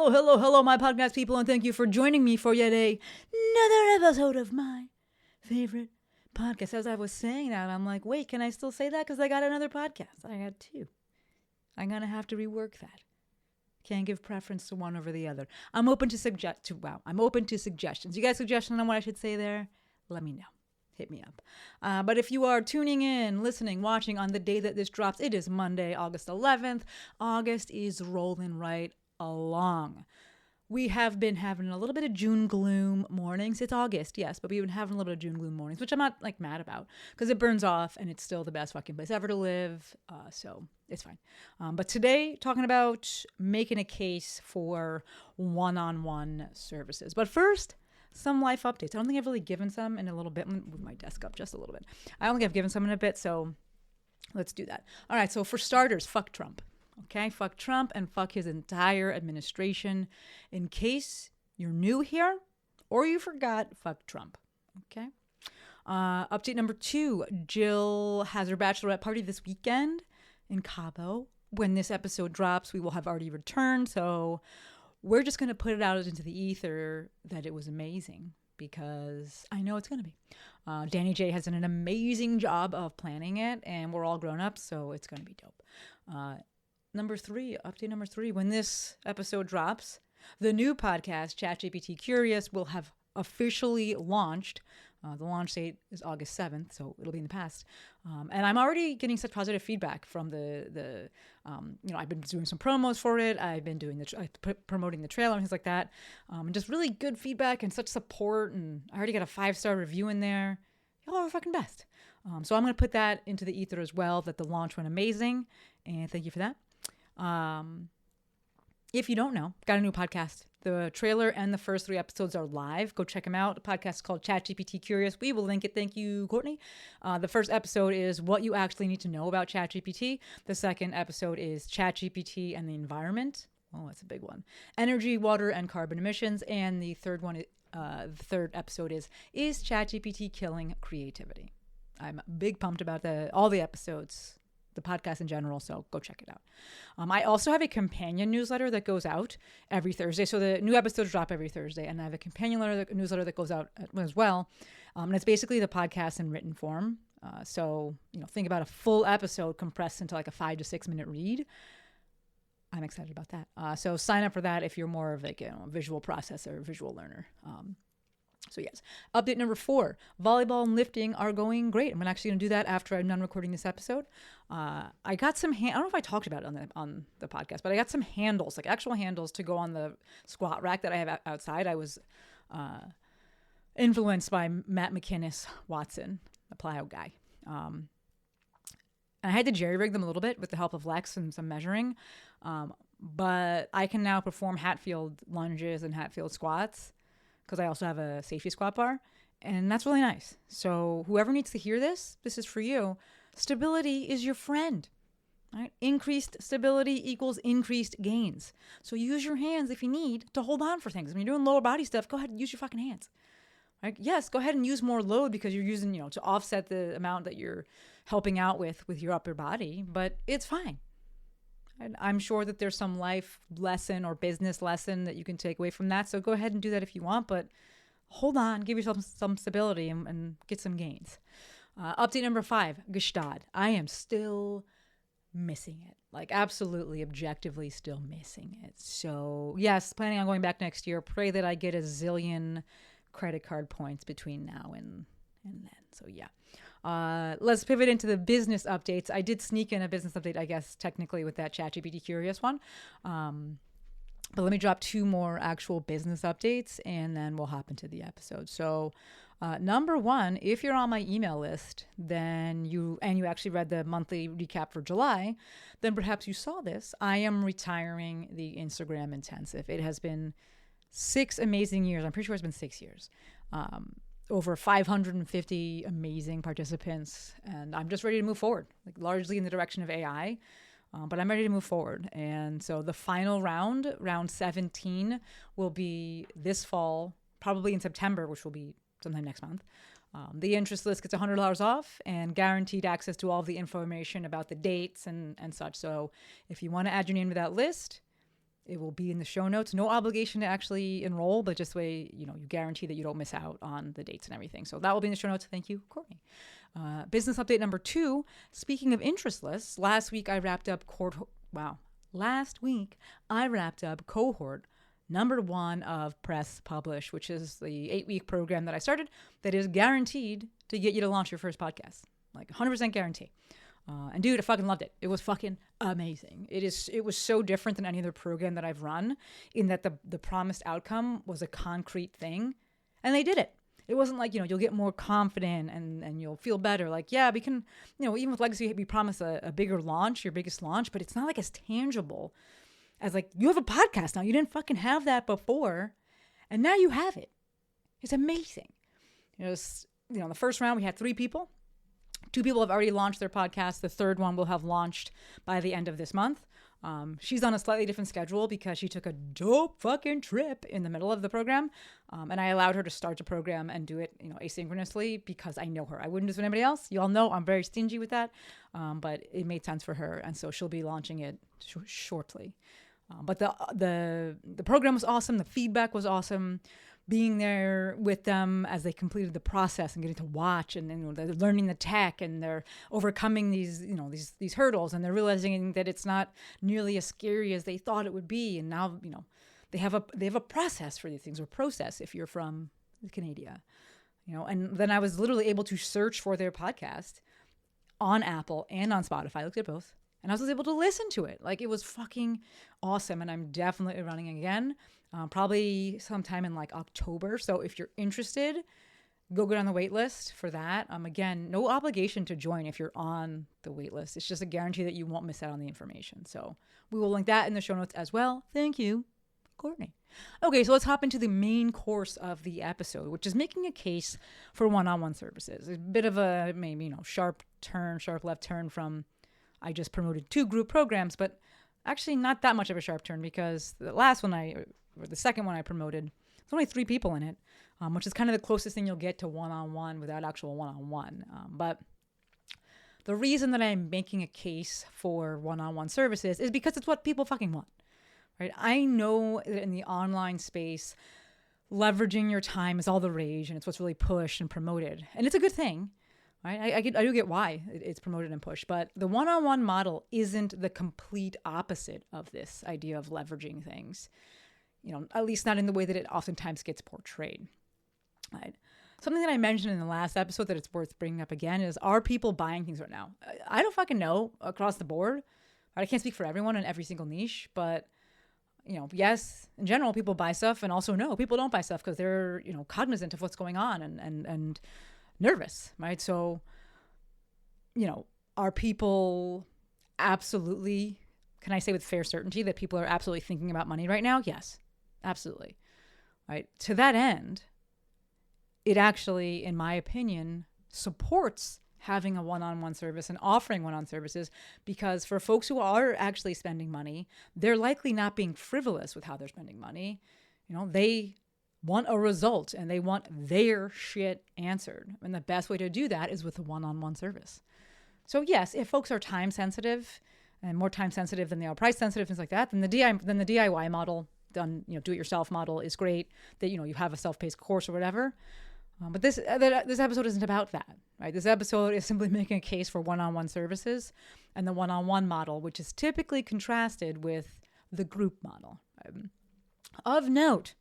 Hello, my podcast people, and thank you for joining me for yet another episode of my favorite podcast. As I was saying that, I'm like, wait, can I still say that? Because I got another podcast. I got two. I'm going to have to rework that. Can't give preference to one over the other. I'm open to suggestions. You guys suggestions on what I should say there? Let me know. Hit me up. But if you are tuning in, listening, watching on the day that this drops, it is Monday, August 11th. August is rolling right along. We have been having a little bit of June gloom mornings. It's August, yes, but we've been having a little bit of June gloom mornings, which I'm not mad about because it burns off and it's still the best fucking place ever to live. So it's fine. But today, talking about making a case for one-on-one services. But first, some life updates. I don't think I've really given some in a little bit. I'm going to move my desk up just a little bit. I don't think I've given some in a bit, so let's do that. All right, so for starters, fuck Trump. Okay, fuck Trump and fuck his entire administration. In case you're new here or you forgot, fuck Trump. Okay. Update number 2. Jill has her bachelorette party this weekend in Cabo. When this episode drops, we will have already returned, so we're just going to put it out into the ether that it was amazing because I know it's going to be. Danny J has done an amazing job of planning it, and we're all grown up, so it's going to be dope. Update number 3. When this episode drops, the new podcast, ChatGPT Curious, will have officially launched. The launch date is August 7th, so it'll be in the past. And I'm already getting such positive feedback from I've been doing some promos for it. I've been doing promoting the trailer and things like that. And just really good feedback and such support. And I already got a 5-star review in there. Y'all are fucking best. So I'm going to put that into the ether as well, that the launch went amazing. And thank you for that. If you don't know, got a new podcast. The trailer and the first 3 episodes are live. Go check them out. The podcast is called ChatGPT Curious. We will link it. Thank you, Courtney. The first episode is what you actually need to know about ChatGPT. The second episode is ChatGPT and the environment. Oh, that's a big one. Energy, water, and carbon emissions. And the third episode is ChatGPT killing creativity? I'm big pumped about all the episodes, the podcast in general, so go check it out. I also have a companion newsletter that goes out every Thursday. So the new episodes drop every Thursday, and I have a companion newsletter that goes out as well. And it's basically the podcast in written form. So think about a full episode compressed into like a 5 to 6 minute read. I'm excited about that. So sign up for that if you're more of a visual processor, visual learner. So yes, update number 4, volleyball and lifting are going great. I'm actually going to do that after I'm done recording this episode. I got some, I don't know if I talked about it on the podcast, but I got some handles, like actual handles to go on the squat rack that I have outside. I was influenced by Matt McInnes Watson, the plyo guy. And I had to jerry rig them a little bit with the help of Lex and some measuring. But I can now perform Hatfield lunges and Hatfield squats, because I also have a safety squat bar, and that's really nice. So whoever needs to hear this is for you. Stability is your friend, right? Increased stability equals increased gains. So use your hands if you need to hold on for things. When you're doing lower body stuff, go ahead and use your fucking hands. Right? Yes, go ahead and use more load because you're using, to offset the amount that you're helping out with your upper body, but it's fine. And I'm sure that there's some life lesson or business lesson that you can take away from that. So go ahead and do that if you want, but hold on, give yourself some stability and get some gains. Update number 5, Gestad. I am still missing it. Like absolutely, objectively still missing it. So yes, planning on going back next year. Pray that I get a zillion credit card points between now and then. So yeah. Let's pivot into the business updates. I did sneak in a business update, I guess, technically with that ChatGPT Curious one. But let me drop 2 more actual business updates and then we'll hop into the episode. So number 1, if you're on my email list, then you actually read the monthly recap for July, then perhaps you saw this. I am retiring the Instagram intensive. It has been 6 amazing years. I'm pretty sure it's been 6 years. Over 550 amazing participants, and I'm just ready to move forward, like largely in the direction of AI, but I'm ready to move forward. And so the final round 17, will be this fall, probably in September, which will be sometime next month. The interest list gets $100 off and guaranteed access to all of the information about the dates and such. So if you want to add your name to that list, It will be in the show notes. No obligation to actually enroll, but just way, you guarantee that you don't miss out on the dates and everything. So that will be in the show notes. Thank you, Courtney. Business update number 2. Speaking of interest lists, last week I wrapped up cohort number 1 of Press Publish, which is the 8-week program that I started that is guaranteed to get you to launch your first podcast. Like 100% guarantee. And dude, I fucking loved it. It was fucking amazing. It was so different than any other program that I've run in that the promised outcome was a concrete thing. And they did it. It wasn't like, you'll get more confident and you'll feel better. Like, yeah, we can, even with Legacy, we promise a bigger launch, your biggest launch, but it's not like as tangible as like, you have a podcast now. You didn't fucking have that before. And now you have it. It's amazing. The first round we had 3 people. 2 people have already launched their podcast. The third one will have launched by the end of this month. She's on a slightly different schedule because she took a dope fucking trip in the middle of the program. And I allowed her to start the program and do it, asynchronously because I know her. I wouldn't do it with anybody else. You all know I'm very stingy with that. But it made sense for her. And so she'll be launching it shortly. But the program was awesome. The feedback was awesome. Being there with them as they completed the process and getting to watch, and they're learning the tech and they're overcoming these hurdles, and they're realizing that it's not nearly as scary as they thought it would be. And now they have a process for these things, or process if you're from Canada, And then I was literally able to search for their podcast on Apple and on Spotify. I looked at both. And I was able to listen to it. Like, it was fucking awesome. And I'm definitely running again, probably sometime in like October. So if you're interested, go get on the wait list for that. Again, no obligation to join if you're on the wait list. It's just a guarantee that you won't miss out on the information. So we will link that in the show notes as well. Thank you, Courtney. Okay, so let's hop into the main course of the episode, which is making a case for one-on-one services. A bit of a maybe, sharp left turn from I just promoted 2 group programs, but actually not that much of a sharp turn because the second one I promoted, there's only 3 people in it, which is kind of the closest thing you'll get to one-on-one without actual one-on-one. But the reason that I'm making a case for one-on-one services is because it's what people fucking want, right? I know that in the online space, leveraging your time is all the rage and it's what's really pushed and promoted. And it's a good thing. Right? I do get why it's promoted and pushed, but the one-on-one model isn't the complete opposite of this idea of leveraging things, at least not in the way that it oftentimes gets portrayed. Right? Something that I mentioned in the last episode that it's worth bringing up again is, are people buying things right now? I don't fucking know across the board. Right? I can't speak for everyone in every single niche, but yes, in general, people buy stuff, and also no, people don't buy stuff because they're, cognizant of what's going on and nervous, right? So, are people absolutely, can I say with fair certainty that people are absolutely thinking about money right now? Yes, absolutely. Right? To that end, it actually, in my opinion, supports having a one-on-one service and offering one-on-one services, because for folks who are actually spending money, they're likely not being frivolous with how they're spending money. They want a result and they want their shit answered. And the best way to do that is with a one-on-one service. So yes, if folks are time sensitive and more time sensitive than they are price sensitive, things like that, then the DIY model, do it yourself model is great, that, you have a self-paced course or whatever. But this episode isn't about that, right? This episode is simply making a case for one-on-one services and the one-on-one model, which is typically contrasted with the group model. Of note,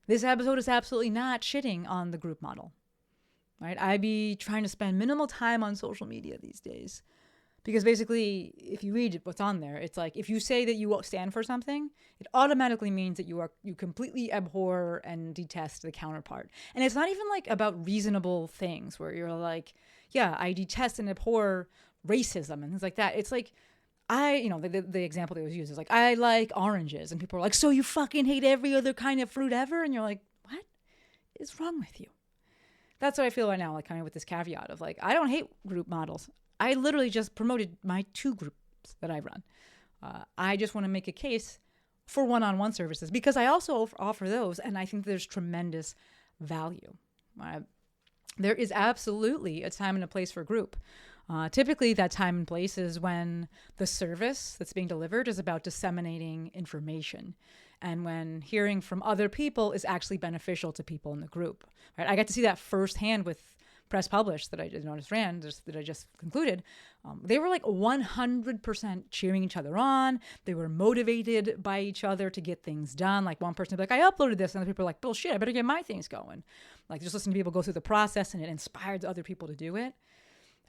this episode is absolutely not shitting on the group model, right? I be trying to spend minimal time on social media these days because basically, if you read what's on there, it's like if you say that you stand for something, it automatically means that you completely abhor and detest the counterpart. And it's not even like about reasonable things where you're like, yeah, I detest and abhor racism and things like that. It's like, the example they always use is like, I like oranges. And people are like, so you fucking hate every other kind of fruit ever? And you're like, what is wrong with you? That's what I feel right now, like kind of with this caveat of like, I don't hate group models. I literally just promoted my 2 groups that I run. I just want to make a case for one-on-one services because I also offer those. And I think there's tremendous value. There is absolutely a time and a place for group. Typically, that time and place is when the service that's being delivered is about disseminating information, and when hearing from other people is actually beneficial to people in the group. Right? I got to see that firsthand with Press Publish that I just ran, that I just concluded. They were like 100% cheering each other on. They were motivated by each other to get things done. Like one person would be like, I uploaded this. And other people are like, bullshit, I better get my things going. Like just listening to people go through the process, and it inspired other people to do it.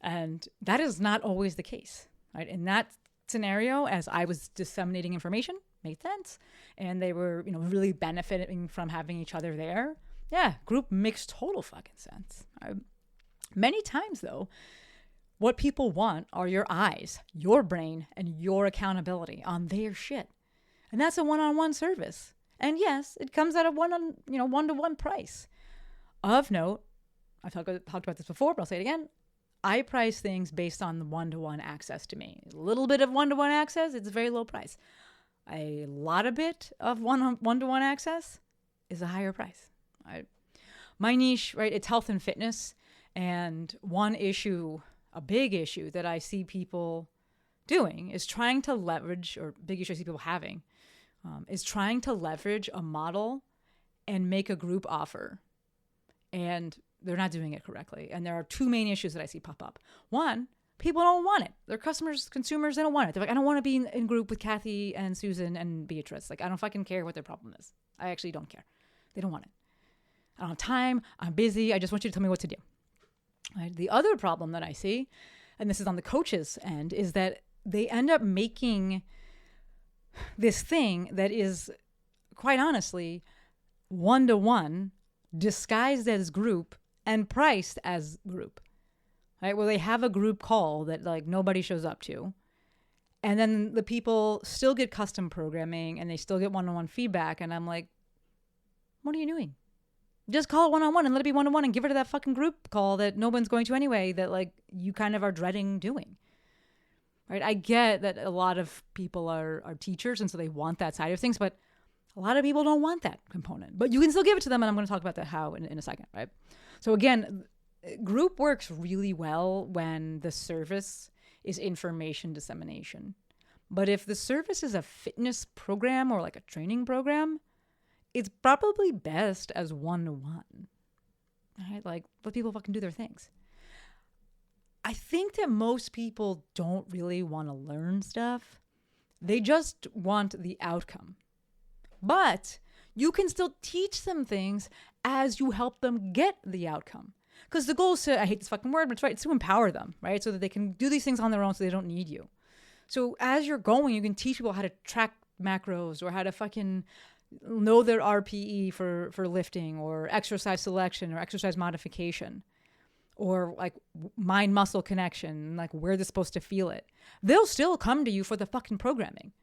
And that is not always the case, right? In that scenario, as I was disseminating information, made sense. And they were, really benefiting from having each other there. Yeah, group makes total fucking sense. Many times, though, what people want are your eyes, your brain, and your accountability on their shit. And that's a one-on-one service. And yes, it comes at a one-to-one price. Of note, I've talked about this before, but I'll say it again. I price things based on the one-to-one access to me. A little bit of one-to-one access, it's a very low price. A lot of bit of one-to-one access is a higher price. My niche, right, it's health and fitness. And one issue, a big issue that I see people doing is trying to leverage, or big issue I see people having, is trying to leverage a model and make a group offer. And they're not doing it correctly. And there are two main issues that I see pop up. One, people don't want it. They're consumers, they don't want it. They're like, I don't want to be in group with Kathy and Susan and Beatrice. Like, I don't fucking care what their problem is. I actually don't care. They don't want it. I don't have time. I'm busy. I just want you to tell me what to do. Right? The other problem that I see, and this is on the coaches' end, is that they end up making this thing that is, quite honestly, one-to-one, disguised as group and priced as group. Right? Where they have a group call that like nobody shows up to. And then the people still get custom programming and they still get one-on-one feedback. And I'm like, what are you doing? Just call it one-on-one and let it be one-on-one and give it to that fucking group call that no one's going to anyway, that like you kind of are dreading doing. Right? I get that a lot of people are teachers and so they want that side of things, but a lot of people don't want that component. But you can still give it to them, and I'm going to talk about that how in a second, right? So again, group works really well when the service is information dissemination. But if the service is a fitness program or like a training program, it's probably best as one-to-one, right? Like, let people fucking do their things. I think that most people don't really want to learn stuff. They just want the outcome. But you can still teach them things as you help them get the outcome. Because the goal is to, I hate this fucking word, but it's right, it's to empower them, right? So that they can do these things on their own so they don't need you. So as you're going, you can teach people how to track macros or how to fucking know their RPE for lifting or exercise selection or exercise modification or like mind muscle connection, like where they're supposed to feel it. They'll still come to you for the fucking programming.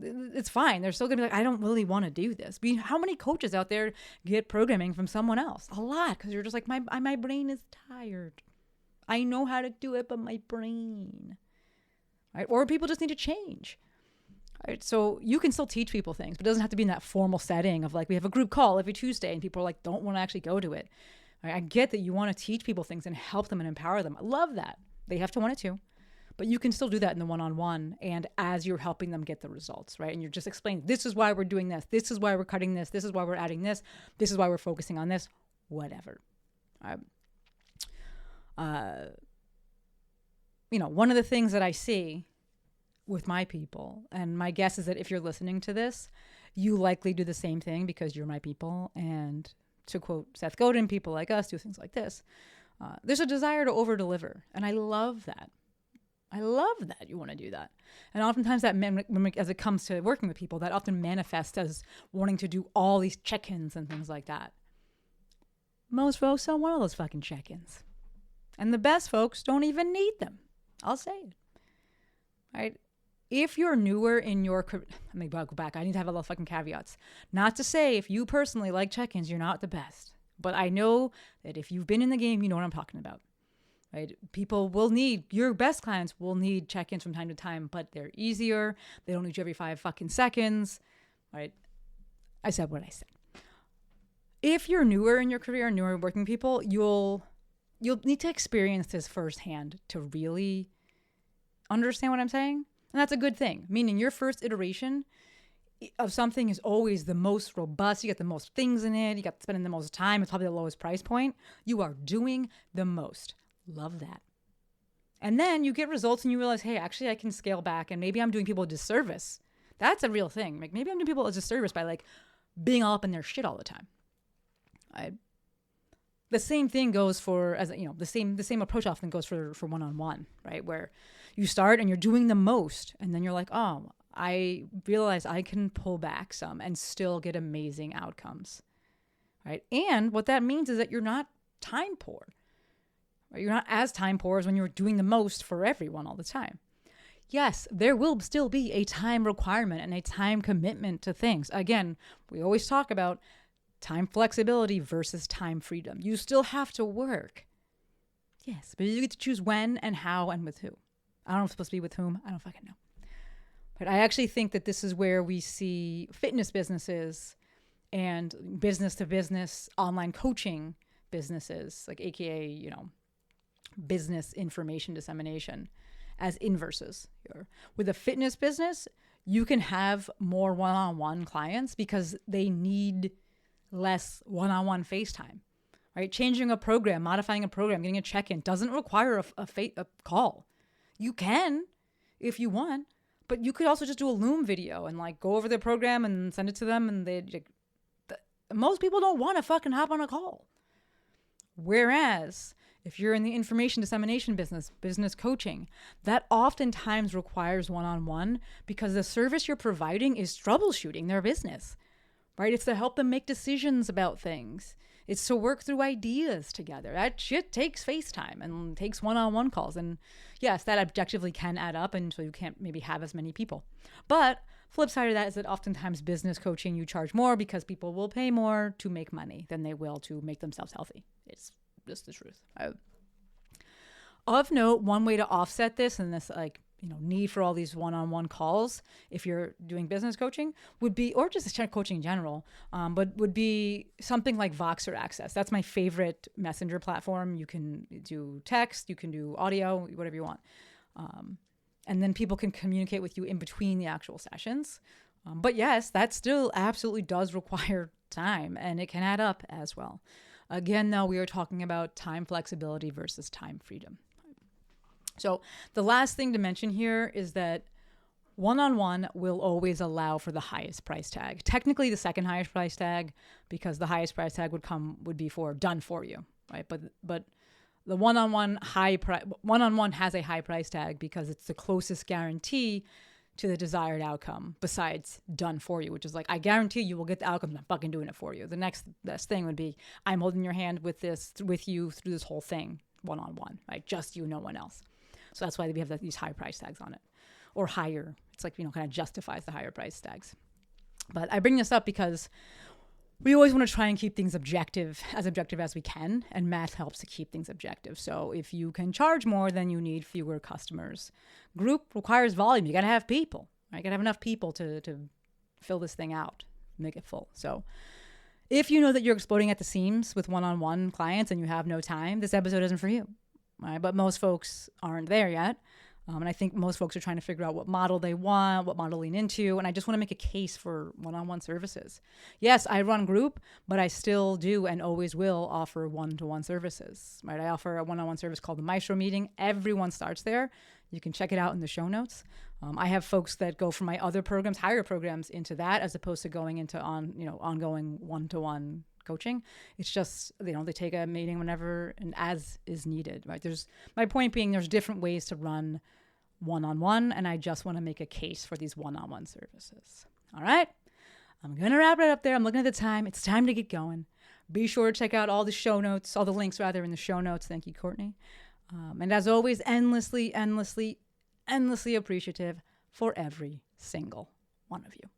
It's fine. They're still gonna be like, I don't really want to do this. But how many coaches out there get programming from someone else? A lot, because you're just like, my brain is tired. I know how to do it, but my brain, right? Or people just need to change. Right? So you can still teach people things, but it doesn't have to be in that formal setting of like, we have a group call every Tuesday and people are like, don't want to actually go to it. Right? I get that you want to teach people things and help them and empower them. I love that. They have to want it too. But you can still do that in the one-on-one and as you're helping them get the results, right? And you're just explaining, this is why we're doing this. This is why we're cutting this. This is why we're adding this. This is why we're focusing on this. Whatever. One of the things that I see with my people, and my guess is that if you're listening to this, you likely do the same thing because you're my people. And to quote Seth Godin, people like us do things like this. There's a desire to over-deliver. And I love that. I love that you want to do that. And oftentimes that, as it comes to working with people, that often manifests as wanting to do all these check-ins and things like that. Most folks don't want all those fucking check-ins. And the best folks don't even need them. I'll say it. Right? If you're newer in your career, let me go back. I need to have a little fucking caveats. Not to say if you personally like check-ins, you're not the best. But I know that if you've been in the game, you know what I'm talking about. Right? People will need, your best clients will need check-ins from time to time, but they're easier. They don't need you every 5 fucking seconds. Right? I said what I said. If you're newer in your career, newer working people, you'll you'll need to experience this firsthand to really understand what I'm saying. And that's a good thing, meaning your first iteration of something is always the most robust. You get the most things in it. You got spending the most time. It's probably the lowest price point. You are doing the most. Love that. And then you get results and you realize, hey, actually I can scale back and maybe I'm doing people a disservice. That's a real thing. Like maybe I'm doing people a disservice by like being all up in their shit all the time. The same thing goes for, as you know, the same approach often goes for one-on-one, right? Where you start and you're doing the most and then you're like, oh, I realize I can pull back some and still get amazing outcomes, right? And what that means is that you're not time poor. Right? You're not as time poor as when you're doing the most for everyone all the time. Yes, there will still be a time requirement and a time commitment to things. Again, we always talk about time flexibility versus time freedom. You still have to work. Yes, but you get to choose when and how and with who. I don't know if it's supposed to be with whom. I don't fucking know. But I actually think that this is where we see fitness businesses and business to business online coaching businesses, like AKA, you know, business information dissemination as inverses here. With a fitness business, you can have more one-on-one clients because they need less one-on-one FaceTime, right? Changing a program, modifying a program, getting a check-in doesn't require a call. You can if you want, but you could also just do a Loom video and like go over the program and send it to them. And most people don't want to fucking hop on a call. Whereas if you're in the information dissemination business coaching, that oftentimes requires one-on-one because the service you're providing is troubleshooting their business, right? It's to help them make decisions about things. It's to work through ideas together. That shit takes FaceTime and takes one-on-one calls. And yes, that objectively can add up, and so you can't maybe have as many people. But flip side of that is that oftentimes business coaching, you charge more because people will pay more to make money than they will to make themselves healthy. It's just the truth. Of note, one way to offset this and this need for all these one-on-one calls, if you're doing business coaching, would be, or just coaching in general, but would be something like Voxer Access. That's my favorite messenger platform. You can do text, you can do audio, whatever you want. And then people can communicate with you in between the actual sessions. But yes, that still absolutely does require time, and it can add up as well. Again, though, we are talking about time flexibility versus time freedom. So the last thing to mention here is that one-on-one will always allow for the highest price tag. Technically the second highest price tag, because the highest price tag would be for done for you, right? But the one-on-one has a high price tag because it's the closest guarantee to the desired outcome besides done for you, which is like, I guarantee you will get the outcome. I'm fucking doing it for you. The next best thing would be, I'm holding your hand with you through this whole thing one-on-one, right? Just you, no one else. So that's why we have these high price tags on it, or higher. It's like, kind of justifies the higher price tags. But I bring this up because we always want to try and keep things objective as we can, and math helps to keep things objective. So if you can charge more, then you need fewer customers. Group requires volume. You got to have people, right? You got to have enough people to fill this thing out, make it full. So if you know that you're exploding at the seams with one-on-one clients and you have no time, this episode isn't for you. Right? But most folks aren't there yet. And I think most folks are trying to figure out what model they want, what model lean into. And I just want to make a case for one-on-one services. Yes, I run group, but I still do and always will offer one-to-one services. Right? I offer a one-on-one service called the Maestro meeting. Everyone starts there. You can check it out in the show notes. I have folks that go from my other programs, higher programs, into that, as opposed to going into ongoing one-to-one coaching. It's just, they take a meeting whenever and as is needed, right? My point being, there's different ways to run one-on-one, and I just want to make a case for these one-on-one services. All right. I'm going to wrap it up there. I'm looking at the time. It's time to get going. Be sure to check out all the links in the show notes. Thank you, Courtney. And as always, endlessly appreciative for every single one of you.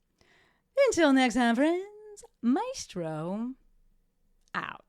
Until next time, friends, Maestro out.